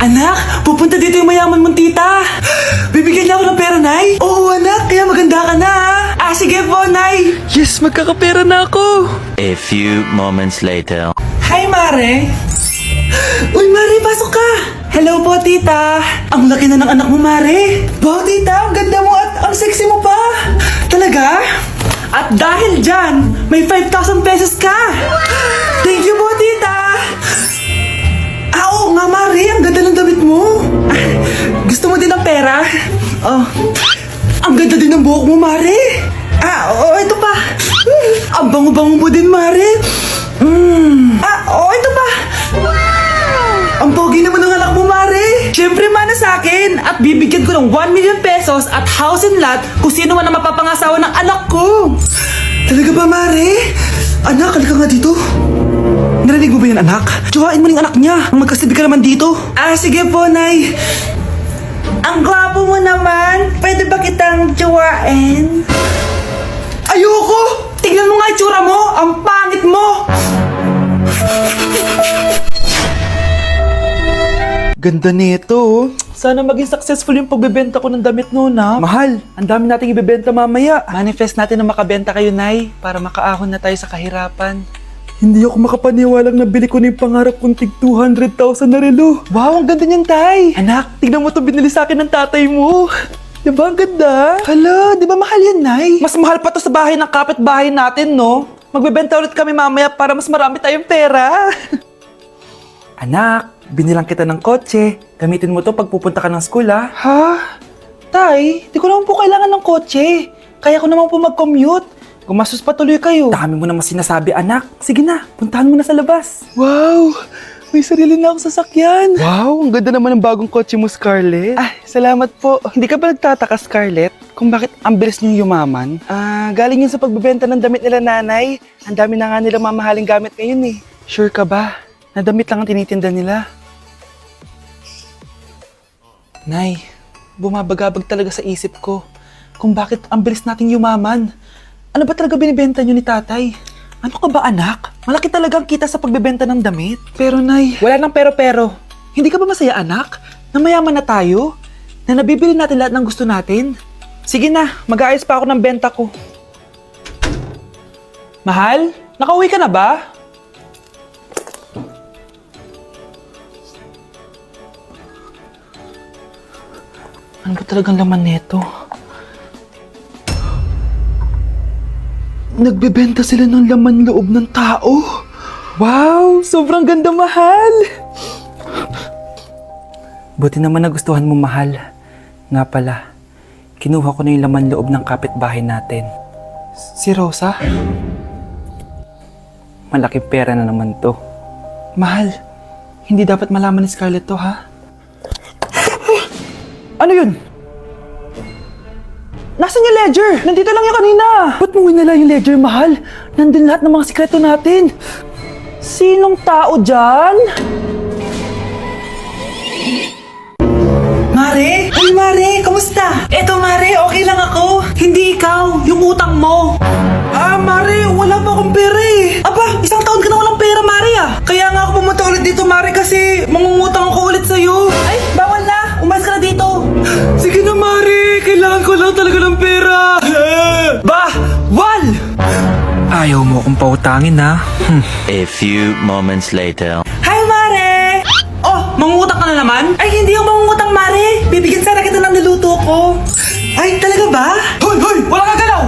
Anak, pupunta dito yung mayaman mong tita. Bibigyan niya ako ng pera, Nay? Oo, anak, kaya maganda ka na, ha? Sige po, Nay. Yes, magkakapera na ako. A few moments later. Hi, Mare. Uy, Mare, pasok ka. Hello po, tita. Ang laki na ng anak mo, Mare. Wow, tita, ang ganda mo at ang sexy mo pa. Talaga? At dahil dyan, may 5,000 pesos ka. Thank you po, tita. Oo nga, Mare, ang ganda ng damit mo. Gusto mo din ng pera? Oh, ang ganda din ng buhok mo, Mare. Oo, ito pa. Ang bango-bango mo din, Mare. Ito pa. Ang pogi naman ng anak mo, Mare. Siyempre, mana sa akin. At bibigyan ko ng 1 million pesos at house and lot kung sino man ang mapapangasawa ng anak ko. Talaga ba, Mare? Anak, halika nga dito. Narinig mo ba yan, anak? Tsuhain mo ng anak niya. Magkasibig ka naman dito. Sige po, Nay. Ang gwapo mo naman. Pwede ba kitang tsuhain? Ayoko! Tingnan mo nga itsura mo. Ang pangit mo. Ganda nito. Sana maging successful yung pagbebenta ko ng damit noon, ha? Mahal, ang dami nating ibebenta mamaya. Manifest natin na makabenta kayo, Nay, para makaahon na tayo sa kahirapan. Hindi ako makapaniwalang nabili ko na yung pangarap kong tig 200,000 na relo. Wow, ang ganda niyan, Tay. Anak, tignan mo to binili sa akin ng tatay mo. Diba ang ganda? Hala, di ba mahal yan, Nay? Mas mahal pa to sa bahay ng kapitbahay natin, no? Magbebenta ulit kami mamaya para mas marami tayong pera. Anak, binilang kita ng kotse. Gamitin mo to pag pupunta ka ng school, ha? Ha? Tay, di ko naman po kailangan ng kotse. Kaya ko naman po mag-commute. Gumastos pa tuloy kayo. Dami mo naman sinasabi, anak. Sige na, puntahan mo na sa labas. Wow! May sarili na akong sasakyan. Wow, ang ganda naman ng bagong kotse mo, Scarlett. Salamat po. Hindi ka ba nagtataka, Scarlett, kung bakit ang bilis niyong yumaman? Galing yun sa pagbebenta ng damit nila, nanay. Ang dami na nga nila mamahaling gamit ngayon, eh. Sure ka ba? Na damit lang ang tinitinda nila? Nay, bumabagabag talaga sa isip ko kung bakit ang bilis nating yumaman. Ano ba talaga binibenta niyo ni tatay? Ano ka ba, anak? Malaki talaga ang kita sa pagbebenta ng damit. Pero, Nay, wala nang pero-pero. Hindi ka ba masaya, anak? Na mayaman na tayo? Na nabibili natin lahat ng gusto natin? Sige na, mag-aayos pa ako ng benta ko. Mahal, nakauwi ka na ba? Ano ba talagang laman neto? Nagbebenta sila ng laman loob ng tao. Wow! Sobrang ganda, mahal! Buti naman nagustuhan mo, mahal. Nga pala, kinuha ko na yung laman loob ng kapitbahay natin. Si Rosa? Malaking pera na naman to. Mahal, hindi dapat malaman ni Scarlett to, ha? Ano yun? Nasaan yung ledger? Nandito lang yung kanina. Ba't mo winala yung ledger, mahal? Nandun lahat ng mga sikreto natin. Sinong tao dyan? Mare? Uy, Mare, kamusta? Eto, Mare, okay lang ako. Hindi ikaw, yung utang mo. Mare, wala pa akong pera eh. Aba, isang taon ka na walang pera, Mare ah. Kaya nga ako pumunta ulit dito, Mare, kasi mangungutang ako ulit sa'yo. Ay, bawal na. Umalis ka na dito. Sige na, Mare. Kailangan ko lang talaga ng pera. Wal! Ayaw mo akong pautangin, ha? A few moments later. Hi, Mare! Oh, mangungutang ka na naman? Ay, hindi ako mangungutang, Mare. Bibigyan sana kita ng niluto ko. Ay, talaga ba? Hoy! Wala ka galaw!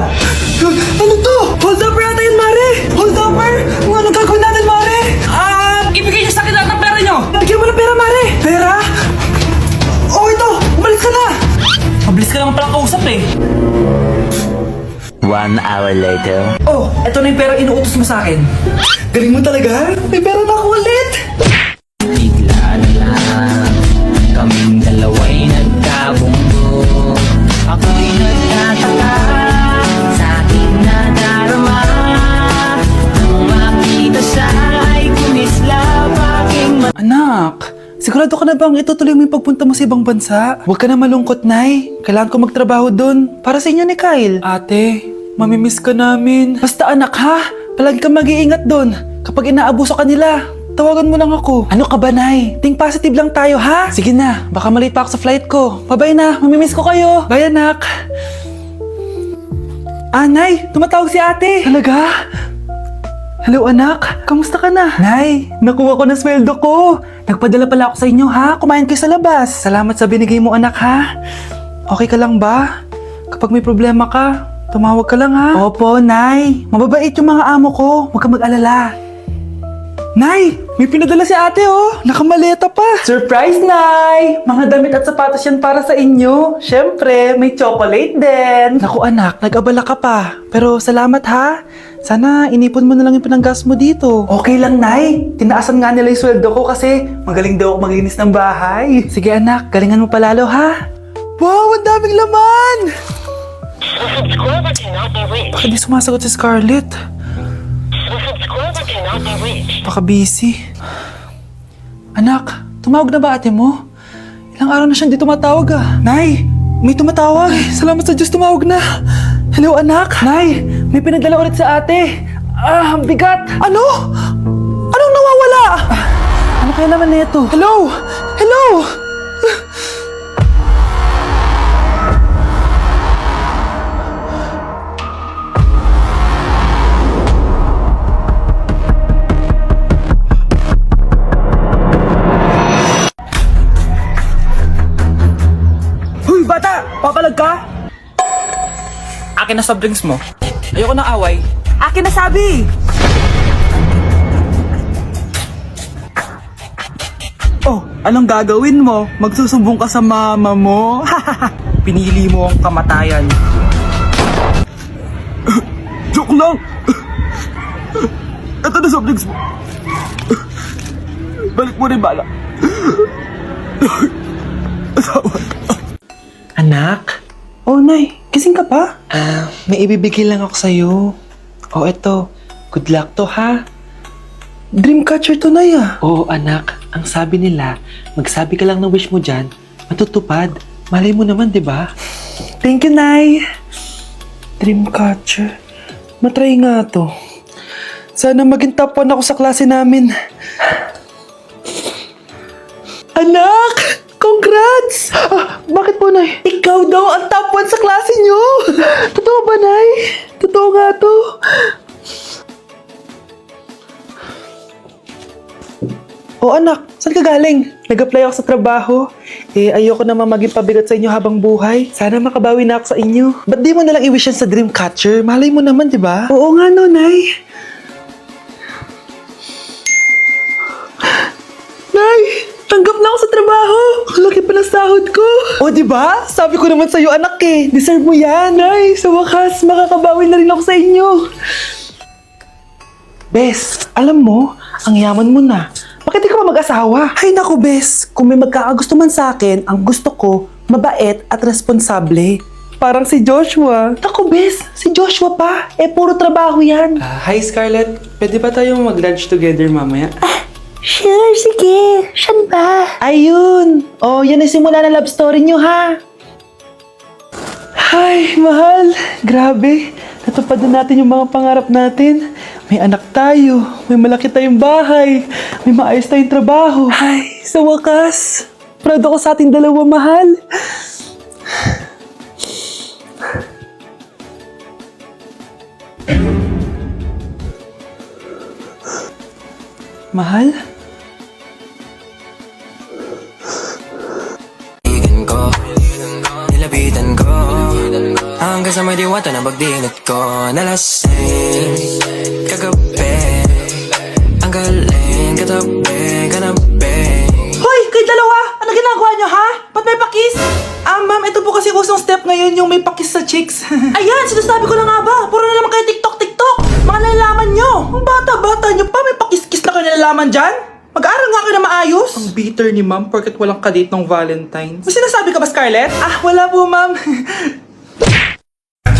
Ano to? Hold up yata yun, Mare! Hold upper! Ano gagawin natin, Mare? Ibigay niyo sa akin lahat ng pera niyo! Bigyan mo ng pera, Mare! Pera? Oh, ito! Umalis ka na! Mabilis ka naman palang kausap eh. 1 hour later. Oh, eto na yung pera inuutos mo sa akin. Galing mo talaga? May pera na ako ulit! Bigla na lang kaming dalawa'y nagkabunggo. Ako'y nagtataka sa aking nadarama. Nang makita siya ay kumislap aking Anak, sigurado ka na bang itutuloy mo yung pagpunta mo sa ibang bansa? Huwag ka na malungkot, Nay. Kailangan ko magtrabaho doon para sa inyo ni Kyle. Ate, mamimiss ka namin. Basta anak, ha? Palagi kang mag-iingat doon. Kapag inaabuso ka nila, tawagan mo lang ako. Ano ka ba, Nay? Think positive lang tayo, ha? Sige na, baka malate pa ako sa flight ko. Bye-bye na, mamimiss ko kayo. Bye, anak. Nay, tumatawag si ate. Talaga? Hello, anak. Kamusta ka na? Nay, nakuha ko na sweldo ko. Nagpadala pala ako sa inyo, ha? Kumain kayo sa labas. Salamat sa binigay mo, anak, ha? Okay ka lang ba? Kapag may problema ka, tumawag ka lang, ha? Opo, Nay. Mababait yung mga amo ko. Huwag ka mag-alala. Nay, may pinadala si ate, oh. Nakamaleta pa. Surprise, Nay! Mga damit at sapatos yan para sa inyo. Siyempre, may chocolate din. Naku, anak, nag-abala ka pa. Pero salamat, ha? Sana inipon mo na lang yung pinanggas mo dito. Okay lang, Nay. Tinaasan nga nila yung sweldo ko kasi magaling daw ako maglinis ng bahay. Sige, anak. Galingan mo palalo, ha? Wow, ang daming laman! The subscriber cannot be reached. Bakit di sumasagot si Scarlett? The subscriber cannot be reached. Baka busy. Anak, tumawag na ba ate mo? Ilang araw na siyang di tumatawag ah. Nay, may tumatawag. Ay, salamat sa Diyos, tumawag na. Hello anak. Nay, may pinadala ulit sa ate. Ang bigat. Ano? Anong nawawala? Ano kaya naman nito? Hello? Hello? Hoy, bata! Papalag ka? Akin na soft drinks mo. Ayoko ng away. Akin na sabi! Oh, anong gagawin mo? Magsusumbong ka sa mama mo? Pinili mo ang kamatayan. Joke lang! Ito na soft drinks mo. Balik mo rin bala. Asawa. Anak? Oh, Nay. Gising ka pa? May ibibigay lang ako sa'yo. Oh, eto. Good luck to, ha? Dreamcatcher to, Nay, ah. Oo, anak. Ang sabi nila, magsabi ka lang ng wish mo dyan, matutupad. Malay mo naman, di ba? Thank you, Nay. Dreamcatcher. Matry nga to. Sana maging top 1 ako sa klase namin. Anak! Congrats! Bakit po, Nay? Ikaw daw ang top 1 sa klase nyo! Totoo ba, Nay? Totoo nga to. Oh, anak, saan ka galing? Nag-apply ako sa trabaho. Ayoko naman maging pabigat sa inyo habang buhay. Sana makabawi na ako sa inyo. Ba't di mo nalang i-wish yan sa Dreamcatcher? Malay mo naman, di ba? Oo nga, no, Nay. Nay! Tanggap na ako sa trabaho! Ang laki pa ng sahod ko! O, di ba? Sabi ko naman sa'yo, anak eh. Deserve mo yan. Ay, sa wakas, makakabawi na rin ako sa inyo. Bes, alam mo, ang yaman mo na. Bakit di ka pa mag-asawa? Ay, naku, Bes. Kung may magkakagusto man sa akin, ang gusto ko, mabait at responsable. Parang si Joshua. Naku, Bes, si Joshua pa. Puro trabaho yan. Hi, Scarlett. Pwede ba tayong mag-lunch together mamaya? Sure, sige. Saan ba? Ayun. Oh, yan ang simula na love story nyo, ha? Ay, mahal. Grabe. Natupad na natin yung mga pangarap natin. May anak tayo. May malaki tayong bahay. May maayos tayong trabaho. Ay, sa wakas. Proud ako sa ating dalawa, mahal. Mahal? Ko, nilapitan ko hanggang sa may diwata na pagdilat ko. Nalasing kagabi, ang galing katabi, kanabi. Hoy! Kayo dalawa! Ano ginagawa nyo, ha? Ba't may pakis? Ma'am, ito po kasi usong step ngayon yung may pakis sa chicks. Ayan! Sinasabi ko na nga ba? Puro na naman kayo TikTok! Mga nalalaman nyo! Ang bata-bata nyo pa, may pakis-kis na kayo nalalaman dyan? Mag-aaral nga kayo na maayos. Ang bitter ni ma'am porket walang kadate ng Valentine's. May sinasabi ka ba, Scarlett? Wala po, ma'am.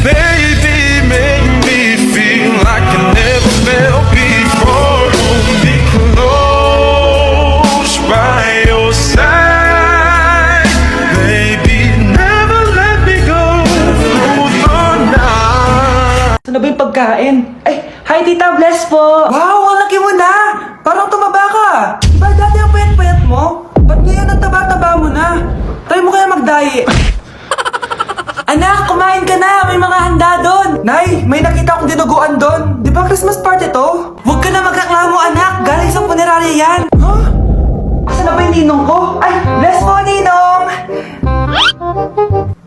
Baby, make me feel like I never felt before. Hold me close by your side. Baby, never let me go through the night. Ano ba yung pagkain? Ay, hi Tita, bless po. Wow, ang laki mo na. Parang tumaba ka. magdayi. Anak, kumain ka na! May mga handa doon! Nay, may nakita akong dinuguan doon. Di ba Christmas party to? Huwag ka na magreklamo, anak! Galing sa punerarya yan! Huh? Asan na ba yung ninong ko? Ay, bless po, ninong!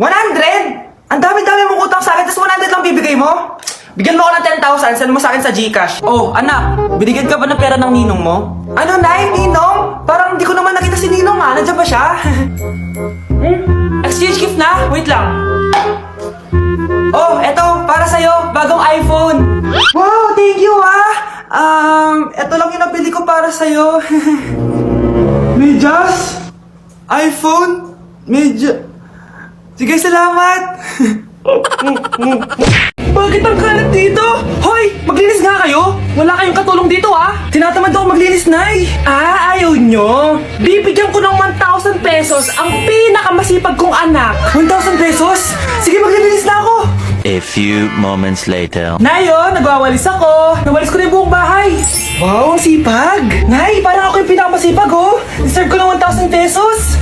100? Ang dami-dami mong utang sa akin, tapos 100 lang bibigay mo? Bigyan mo ako ng 10,000, send mo sa akin sa Gcash. Oh, anak, binigyan ka ba ng pera ng ninong mo? Ano, Nay? Ninong? Parang hindi ko naman nakita si ninong ha. Nandiyan ba siya? Exchange gift na? Wait lang. Oh, eto, para sa'yo, bagong iPhone. Wow, thank you eto lang yung nabili ko para sa'yo. Medyas? iPhone? Sige, salamat. Bakit ang kalat dito? Hoy, maglinis nga kayo. Wala kayong katulong dito Tinatamad ako maglinis, Nay. Ayaw nyo. Bibigyan ko ng 1,000 pesos ang pinakamasipag kong anak. 1,000 pesos? Sige, maglilinis na ako. A few moments later. Nay, nagwawalis ako. Nawalis ko na yung buong bahay. Wow, ang sipag. Nay, parang ako yung pinakamasipag, Deserve ko ng 1,000 pesos.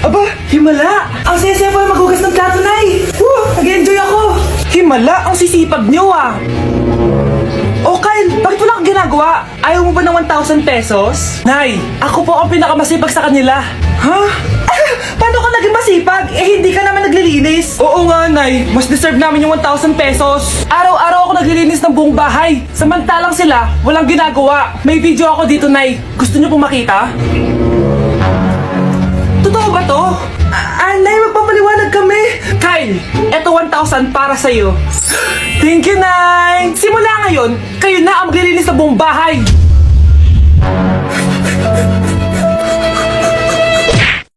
Aba, himala. Ang saya-saya pa maghugas ng plato, Nay. Nag-enjoy ako. Himala, ang sisipag niyo, Oh, Kyle, bakit wala kang ginagawa? Ayaw mo ba ng 1,000 pesos? Nay, ako po ang pinakamasipag sa kanila. Ha? Paano ka naging masipag? Hindi ka naman naglilinis. Oo nga, Nay. Mas deserve namin yung 1,000 pesos. Araw-araw ako naglilinis ng buong bahay. Samantalang sila, walang ginagawa. May video ako dito, Nay. Gusto niyo pong makita? Totoo ba to? Nay, magpapaliwanag kami. Kyle, eto 1,000 para sa'yo. Thank you, Nay. Simula ngayon, kayo na ang maglilinis sa buong bahay.